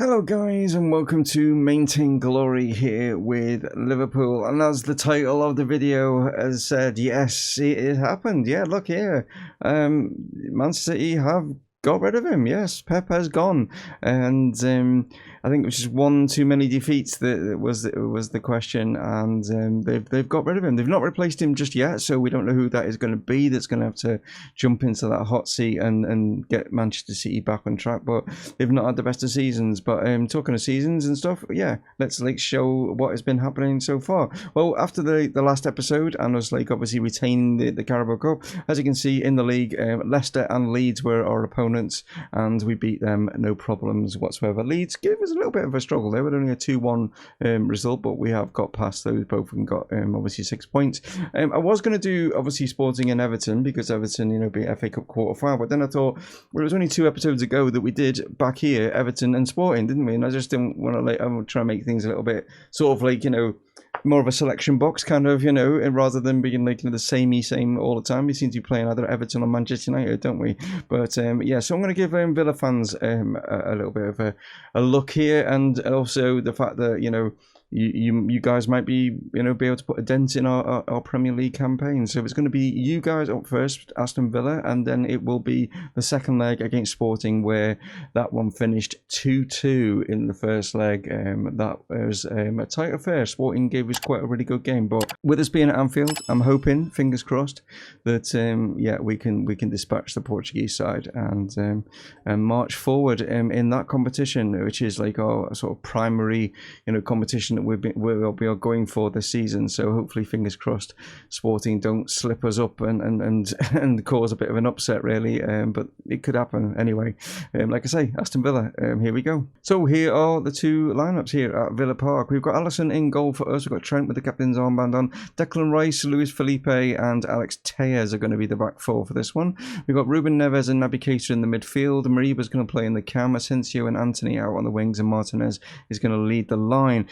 Hello guys and welcome to Maintain Glory here with Liverpool, and as the title of the video has said, yes, it happened. Yeah, look here, Man City have got rid of him. Yes, Pep has gone, and I think it was just one too many defeats that was the question, and they've got rid of him. They've not replaced him just yet, so we don't know who that is going to be. That's going to have to jump into that hot seat and get Manchester City back on track. But they've not had the best of seasons. But talking of seasons and stuff, yeah, let's show what has been happening so far. Well, after the last episode, and us obviously retaining the Carabao Cup, as you can see in the league, Leicester and Leeds were our opponents, and we beat them no problems whatsoever. Leeds gave us a little bit of a struggle. They were only a 2-1 result, but we have got past those both and got obviously 6 points. I was going to do obviously Sporting and Everton, because Everton, beat FA Cup quarter final, but then I thought, well, it was only 2 episodes ago that we did back here Everton and Sporting, didn't we? And I just didn't want to try and make things a little bit sort of more of a selection box kind of, rather than being the same all the time. We seem to be playing either Everton or Manchester United, don't we? But yeah, so I'm going to give Villa fans a little bit of a look here, and also the fact that you guys might be able to put a dent in our Premier League campaign. So it's going to be you guys up first, Aston Villa, and then it will be the second leg against Sporting, where that one finished 2-2 in the first leg. That was a tight affair. Sporting gave us quite a really good game, but with us being at Anfield, I'm hoping, fingers crossed, that yeah, we can dispatch the Portuguese side and march forward in that competition, which is our sort of primary competition that we'll be going for this season. So hopefully, fingers crossed, Sporting don't slip us up and cause a bit of an upset, really. But it could happen anyway. Like I say, Aston Villa. Here we go. So here are the two lineups here at Villa Park. We've got Alisson in goal for us. We've got Trent with the captain's armband on. Declan Rice, Luis Felipe, and Alex Tellez are going to be the back four for this one. We've got Ruben Neves and Naby Keita in the midfield. Mariba's going to play in the cam. Asensio and Anthony out on the wings, and Martinez is going to lead the line.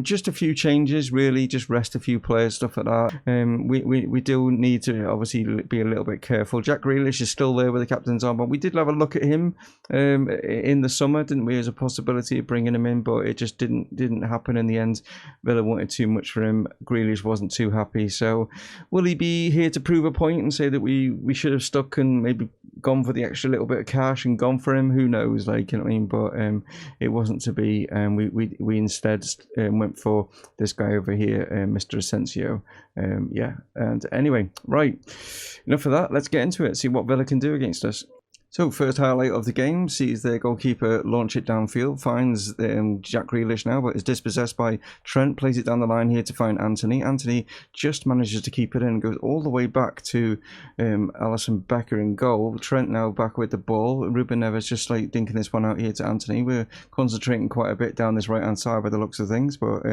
Just a few changes, really, just rest a few players, stuff like that. We do need to obviously be a little bit careful. Jack Grealish is still there with the captain's armband. We did have a look at him in the summer, didn't we, as a possibility of bringing him in, but it just didn't happen in the end. Villa wanted too much for him. Grealish wasn't too happy. So will he be here to prove a point and say that we should have stuck and maybe gone for the extra little bit of cash and gone for him? Who knows, you know what I mean? But it wasn't to be. We instead went for this guy over here, Mr. Asensio. Yeah, and anyway, right, enough of that. Let's get into it, see what Villa can do against us. So, first highlight of the game, sees their goalkeeper launch it downfield, finds Jack Grealish now, but is dispossessed by Trent, plays it down the line here to find Anthony. Anthony just manages to keep it in and goes all the way back to Alisson Becker in goal. Trent now back with the ball. Ruben Neves just dinking this one out here to Anthony. We're concentrating quite a bit down this right-hand side by the looks of things, but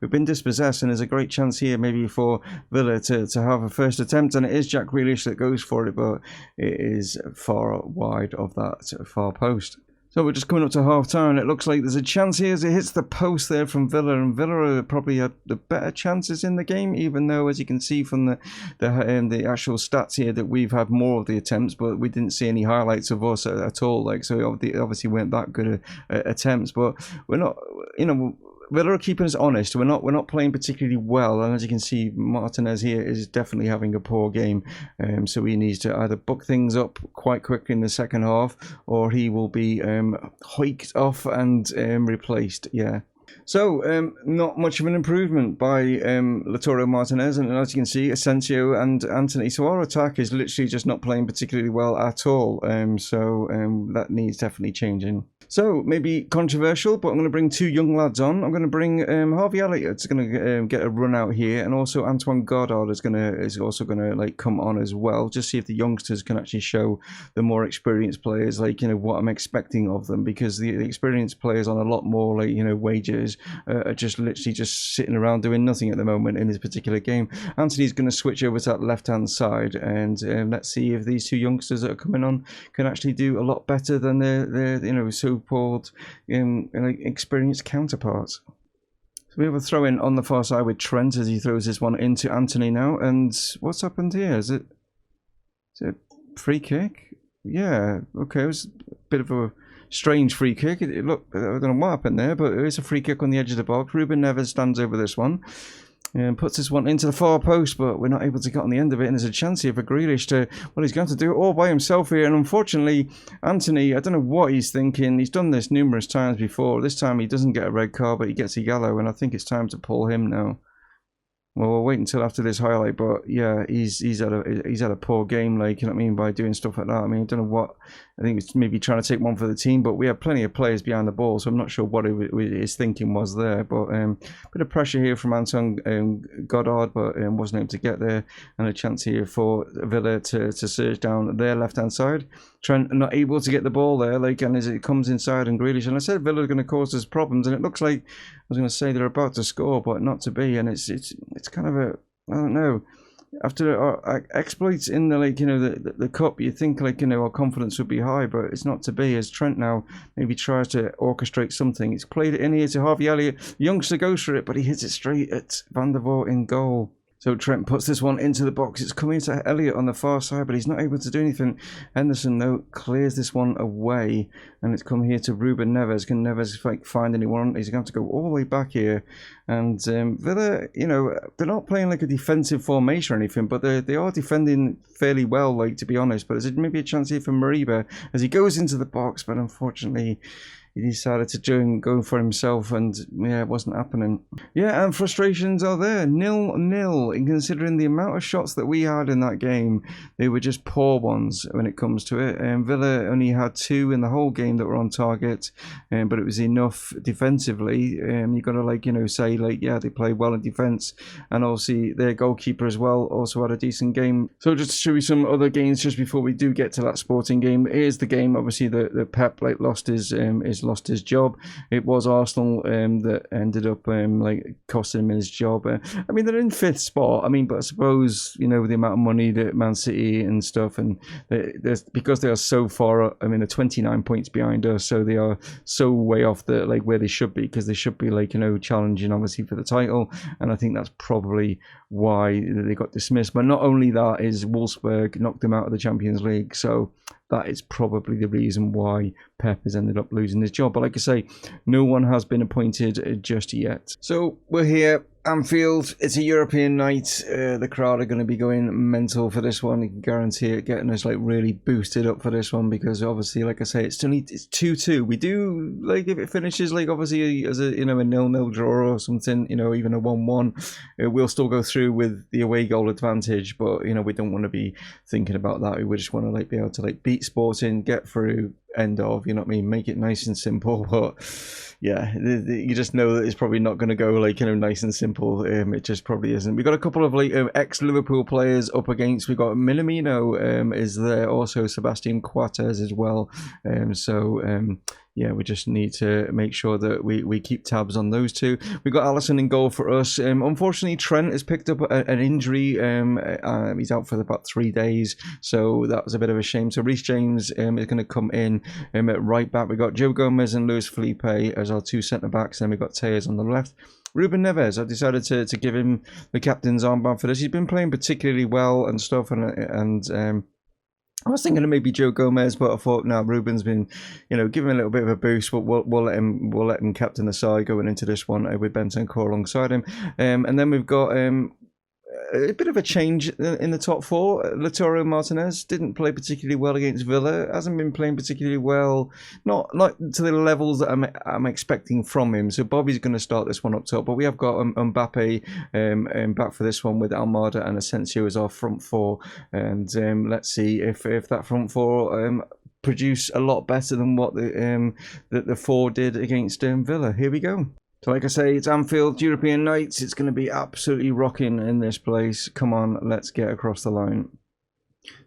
we've been dispossessed, and there's a great chance here maybe for Villa to have a first attempt, and it is Jack Grealish that goes for it, but it is far wide of that far post. So we're just coming up to half-time. It looks like there's a chance here as it hits the post there from Villa, and Villa probably had the better chances in the game, even though, as you can see from the actual stats here, that we've had more of the attempts, but we didn't see any highlights of us at all. So obviously weren't that good attempts, but we're not, Villa are keeping us honest. We're not playing particularly well, and as you can see, Martinez here is definitely having a poor game. So he needs to either book things up quite quickly in the second half, or he will be hiked off and replaced. Yeah. So, not much of an improvement by Lautaro Martinez, and as you can see, Asensio and Anthony. So our attack is literally just not playing particularly well at all. So that needs definitely changing. So, maybe controversial, but I'm going to bring two young lads on. I'm going to bring Harvey Elliott's going to get a run out here, and also Antoine Godard is also going to come on as well. Just see if the youngsters can actually show the more experienced players what I'm expecting of them, because the experienced players on a lot more wages are just literally just sitting around doing nothing at the moment in this particular game. Anthony's going to switch over to that left-hand side, and let's see if these two youngsters that are coming on can actually do a lot better than their so-called experienced counterparts. So we have a throw in on the far side with Trent as he throws this one into Anthony now. And what's happened here? Is it a free kick? Yeah, okay, it was a bit of a strange free kick. Look, I don't know what happened there, but it is a free kick on the edge of the box. Ruben Neves stands over this one and puts this one into the far post, but we're not able to get on the end of it, and there's a chance here for Grealish to, well, he's going to do it all by himself here, and unfortunately, Anthony, I don't know what he's thinking. He's done this numerous times before. This time he doesn't get a red card, but he gets a yellow, and I think it's time to pull him now. Well, we'll wait until after this highlight, but yeah, he's had a poor game, like, you know what I mean, by doing stuff like that. I mean, I don't know what, I think it's maybe trying to take one for the team, but we have plenty of players behind the ball, so I'm not sure what his thinking was there. But bit of pressure here from Anton Goddard, but wasn't able to get there, and a chance here for Villa to surge down their left-hand side. Trent not able to get the ball there, like, and as it comes inside, and Grealish, and I said Villa are going to cause us problems, and it looks like, I was going to say they're about to score, but not to be, and it's kind of a, I don't know, after our exploits in the, like, you know, the cup, you think, like, you know, our confidence would be high, but it's not to be, as Trent now maybe tries to orchestrate something. It's played it in here to Harvey Elliott. The youngster goes for it, but he hits it straight at Van der Voort in goal. So Trent puts this one into the box. It's coming to Elliott on the far side, but he's not able to do anything. Henderson, though, clears this one away, and it's come here to Ruben Neves. Can Neves, like, find anyone? He's going to have to go all the way back here. And Villa, you know, they're not playing like a defensive formation or anything, but they are defending fairly well, like, to be honest. But there's maybe a chance here for Mariba as he goes into the box, but unfortunately he decided to go for himself, and yeah, it wasn't happening. Yeah, and frustrations are there. 0-0, and considering the amount of shots that we had in that game, they were just poor ones when it comes to it. Villa only had 2 in the whole game that were on target, but it was enough defensively. You got to, like, you know, say, like, yeah, they played well in defence, and obviously their goalkeeper as well also had a decent game. So just to show you some other games just before we do get to that Sporting game. Here's the game, obviously, the Pep, like, lost his job. It was Arsenal that ended up like costing him his job. I mean, they're in 5th spot. I mean, but I suppose, you know, with the amount of money that Man City and stuff, and because they are so far, I mean, they're 29 points behind us, so they are so way off the, like, where they should be, because they should be, like, you know, challenging obviously for the title, and I think that's probably why they got dismissed. But not only that, is Wolfsburg knocked them out of the Champions League, so that is probably the reason why Pep has ended up losing his job. But like I say, no one has been appointed just yet. So we're here, Anfield. It's a European night. The crowd are going to be going mental for this one. I can guarantee it, getting us, like, really boosted up for this one, because obviously, like I say, it's 2-2. We do, like, if it finishes, like, obviously as a, you know, a 0-0 draw or something, you know, even a 1-1, we'll still go through with the away goal advantage. But, you know, we don't want to be thinking about that. We just want to, like, be able to, like, beat Sporting, get through, end of, you know what I mean, make it nice and simple. But yeah, you just know that it's probably not going to go, like, you know, nice and simple. It just probably isn't. We've got a couple of, like, ex-Liverpool players up against. We've got Minamino is there, also Sebastian Coates as well. Yeah, we just need to make sure that we keep tabs on those two. We've got Alisson in goal for us. Unfortunately, Trent has picked up an injury. He's out for about 3 days, so that was a bit of a shame. So Reece James is going to come in at right back. We've got Joe Gomez and Luis Felipe as our 2 centre-backs. Then we've got Tejas on the left. Ruben Neves, I've decided to give him the captain's armband for this. He's been playing particularly well and stuff, and I was thinking of maybe Joe Gomez, but I thought, no, Ruben's been, you know, giving him a little bit of a boost, but we'll let him captain the side going into this one with Bentancur alongside him. And then we've got a bit of a change in the top 4. Lautaro Martinez didn't play particularly well against Villa. Hasn't been playing particularly well, not to the levels that I'm expecting from him. So Bobby's going to start this one up top. But we have got Mbappe back for this one with Almada and Asensio as our front 4. And let's see if that front 4 produce a lot better than what the 4 did against Villa. Here we go. So like I say, it's Anfield, European nights. It's going to be absolutely rocking in this place. Come on, let's get across the line.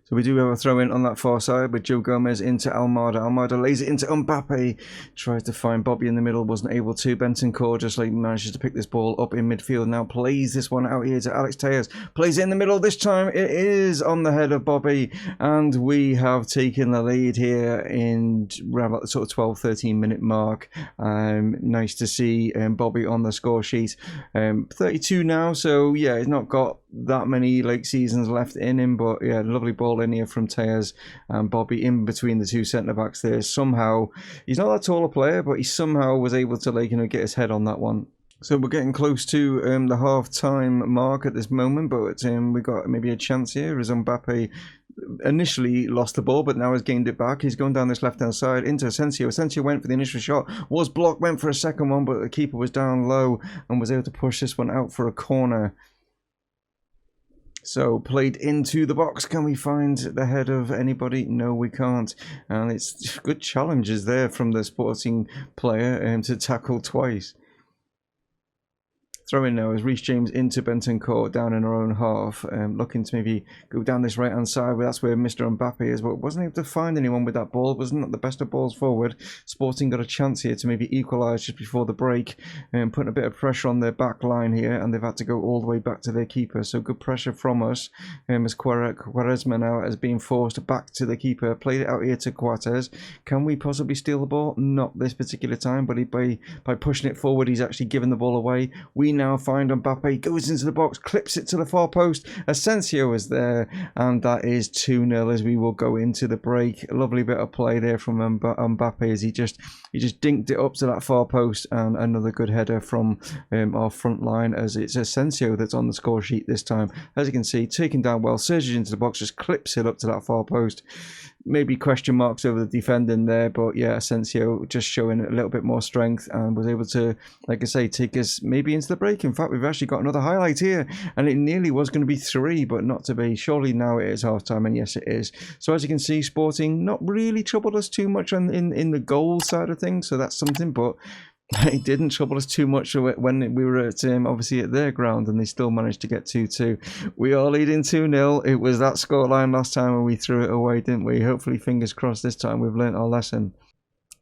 So we do have a throw in on that far side with Joe Gomez into Almada. Almada lays it into Mbappe. Tries to find Bobby in the middle, wasn't able to. Bentancur just, like, manages to pick this ball up in midfield. Now plays this one out here to Alex Tejas. Plays it in the middle. This time it is on the head of Bobby. And we have taken the lead here in around about the sort of 12-13 minute mark. Nice to see Bobby on the score sheet. 32 now, so yeah, he's not got that many, like, seasons left in him, but yeah, lovely ball in here from Tejas and Bobby in between the two centre-backs there. Somehow, he's not that tall a player, but he somehow was able to get his head on that one. So we're getting close to the half-time mark at this moment, but we've got maybe a chance here as Mbappe initially lost the ball, but now has gained it back. He's going down this left-hand side into Asensio. Asensio went for the initial shot, was blocked, went for a second one, but the keeper was down low and was able to push this one out for a corner. So, played into the box. Can we find the head of anybody? No, we can't. And it's good challenges there from the Sporting player to tackle twice. Throw in now is Reece James into Bentancur down in our own half, looking to maybe go down this right hand side. Well, that's where Mr. Mbappe is, but wasn't able to find anyone with that ball. Wasn't the best of balls forward. Sporting got a chance here to maybe equalise just before the break, and putting a bit of pressure on their back line here, and they've had to go all the way back to their keeper. So good pressure from us, as Quaresma now has been forced back to the keeper. Played it out here to Coates. Can we possibly steal the ball? Not this particular time, but by pushing it forward, he's actually given the ball away. We now find Mbappe, goes into the box, clips it to the far post. Asensio is there, and that is 2-0 as we will go into the break. A lovely bit of play there from Mbappe as he just dinked it up to that far post, and another good header from our front line as it's Asensio that's on the score sheet this time. As you can see, taken down well, surges into the box, just clips it up to that far post. Maybe question marks over the defending there, but yeah, Asensio just showing a little bit more strength and was able to, like I say, take us maybe into the break. In fact, we've actually got another highlight here, and it nearly was going to be 3, but not to be. Surely now it is half time, and yes, it is. So as you can see, Sporting not really troubled us too much in the goal side of things, so that's something, but it didn't trouble us too much when we were at obviously at their ground, and they still managed to get 2-2. We are leading 2-0. It was that scoreline last time when we threw it away, didn't we? Hopefully, fingers crossed this time we've learnt our lesson.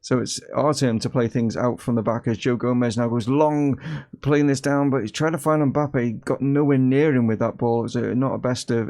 So it's our turn to play things out from the back as Joe Gomez now goes long, playing this down, but he's trying to find Mbappe. Got nowhere near him with that ball. It was not a best of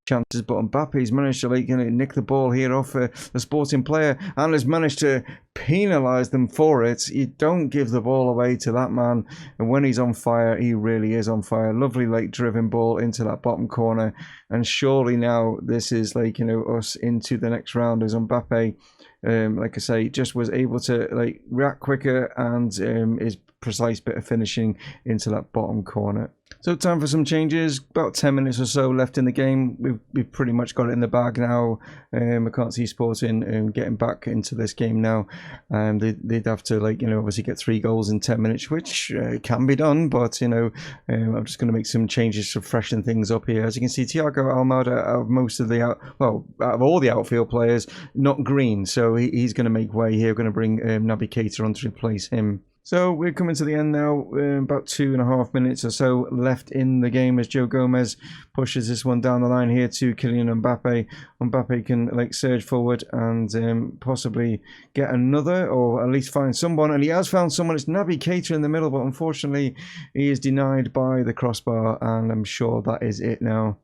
chances, but Mbappe's managed to nick the ball here off the Sporting player and has managed to penalise them for it. You don't give the ball away to that man, and when he's on fire, he really is on fire. Lovely late driven ball into that bottom corner, and surely now this is us into the next round as Mbappe, like I say, just was able to react quicker and his precise bit of finishing into that bottom corner. So time for some changes. About 10 minutes or so left in the game. We've pretty much got it in the bag now. I can't see Sporting getting back into this game now. They'd have to obviously get 3 goals in 10 minutes, which can be done. But I'm just going to make some changes to freshen things up here. As you can see, Thiago Almada, out of most of the out of all the outfield players, not green, so he's going to make way here. We're going to bring Naby Keita on to replace him. So we're coming to the end now, about 2.5 minutes or so left in the game as Joe Gomez pushes this one down the line here to Kylian Mbappe. Mbappe can surge forward and possibly get another, or at least find someone, and he has found someone. It's Naby Keita in the middle, but unfortunately he is denied by the crossbar, and I'm sure that is it now.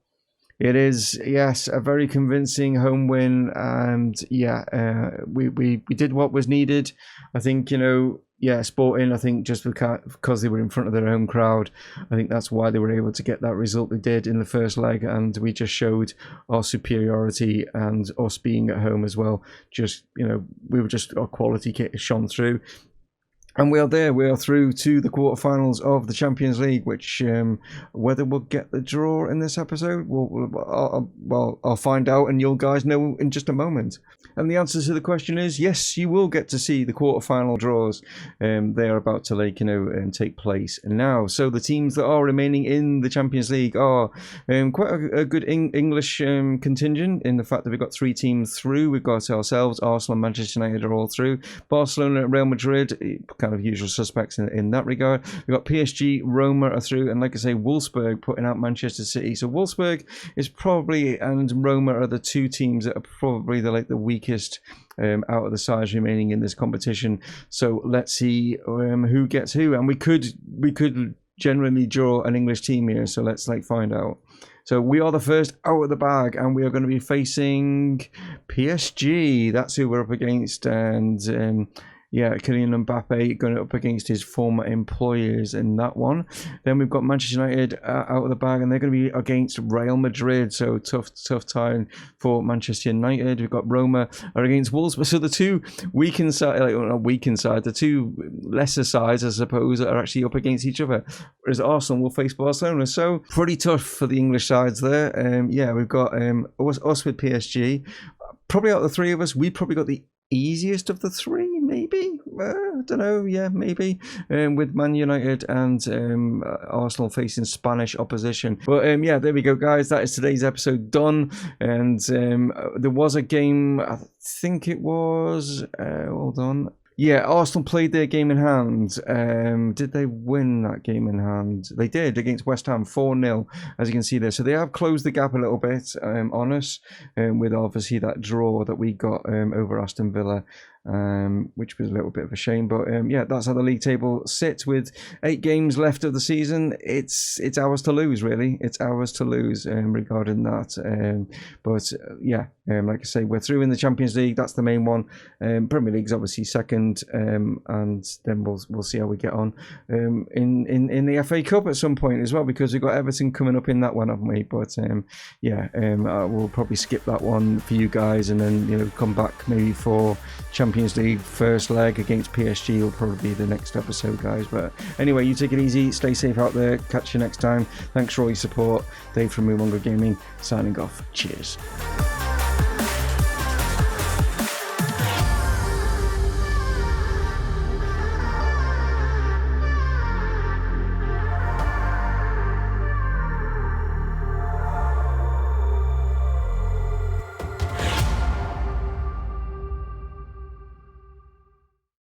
It is, yes, a very convincing home win, and yeah, we did what was needed. I think, yeah, Sporting, I think just because they were in front of their home crowd, I think that's why they were able to get that result they did in the first leg, and we just showed our superiority and us being at home as well. Just, we were just, our quality shone through. And we are there. We are through to the quarterfinals of the Champions League, which whether we'll get the draw in this episode, I'll find out, and you'll guys know in just a moment. And the answer to the question is yes, you will get to see the quarterfinal draws. They are about to take place now. So the teams that are remaining in the Champions League are quite a good English contingent in the fact that we've got 3 teams through. We've got ourselves, Arsenal and Manchester United are all through. Barcelona, Real Madrid, kind of usual suspects in that regard. We've got PSG, Roma are through, and like I say, Wolfsburg putting out Manchester City. So Wolfsburg is probably, and Roma are the 2 teams that are probably the weakest out of the sides remaining in this competition. So let's see who gets who, and we could generally draw an English team here. So let's find out. So we are the first out of the bag, and we are going to be facing PSG. That's who we're up against, and Yeah, Kylian Mbappe going up against his former employers in that one. Then we've got Manchester United out of the bag, and they're going to be against Real Madrid. So tough time for Manchester United. We've got Roma are against Wolves. So the two weakened side, not weakened side, the two lesser sides, I suppose, are actually up against each other. Whereas Arsenal will face Barcelona. So pretty tough for the English sides there. Yeah, we've got us with PSG. Probably out of the three of us, we probably got the easiest of the three, maybe. I don't know. Yeah, maybe. With Man United and Arsenal facing Spanish opposition. But yeah, there we go, guys. That is today's episode done. And there was a game, I think it was, hold on. Yeah, Arsenal played their game in hand. Did they win that game in hand? They did, against West Ham, 4-0, as you can see there. So they have closed the gap a little bit on us, with obviously that draw that we got over Aston Villa, which was a little bit of a shame. But yeah, that's how the league table sits with 8 games left of the season. It's ours to lose, really. It's ours to lose regarding that. But yeah, like I say, we're through in the Champions League. That's the main one. Premier League's obviously second. And then we'll see how we get on in the FA Cup at some point as well, because we've got Everton coming up in that one, haven't we? But yeah, we'll probably skip that one for you guys, and then come back maybe for Champions League first leg against PSG will probably be the next episode, guys. But anyway, you take it easy, stay safe out there, catch you next time. Thanks for all your support. Dave from Mumongu Gaming signing off. Cheers.